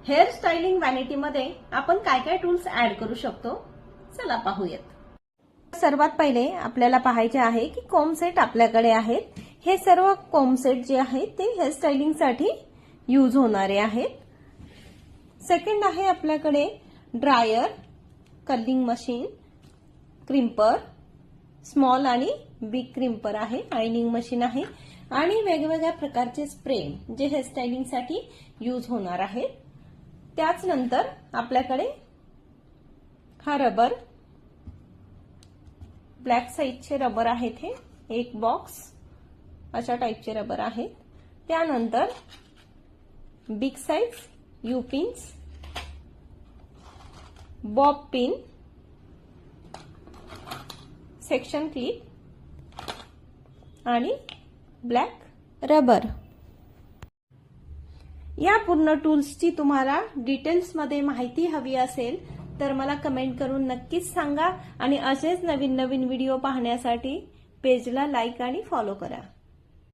Hair styling व्हॅनिटीमध्ये आपण काय काय टूल्स ऍड करू शकतो चला पाहूयात। सर्वात पहिले आपल्याला पाहायचे आहे की कोम्ब सेट आपल्याकडे आहेत। हे सर्व कोम्ब सेट जे आहेत ते हेअर स्टायलिंग साठी यूज होणारे आहेत। सेकंड आहे आपल्याकडे dryer, curling machine, crimper, small आणि बिग क्रिम्पर आहे, आयनिंग मशीन आहे आणि वेगवेगळ्या प्रकारचे स्प्रे जे हेअर स्टायलिंग साठी यूज होणार आहेत। त्याच नंतर आपल्याकडे हा रबर, ब्लॅक साइजचे रबर आहेत, हे एक बॉक्स अशा टाइपचे रबर आहेत। त्यानंतर big size you pins, Bob pin, section clip आणि ब्लॅक रबर। या पूर्ण टूल्सची तुम्हाला डिटेल्समध्ये माहिती हवी असेल तर मला कमेंट करून नक्कीच सांगा आणि असेच नवीन नवीन व्हिडिओ पाहण्यासाठी पेजला लाईक आणि फॉलो करा।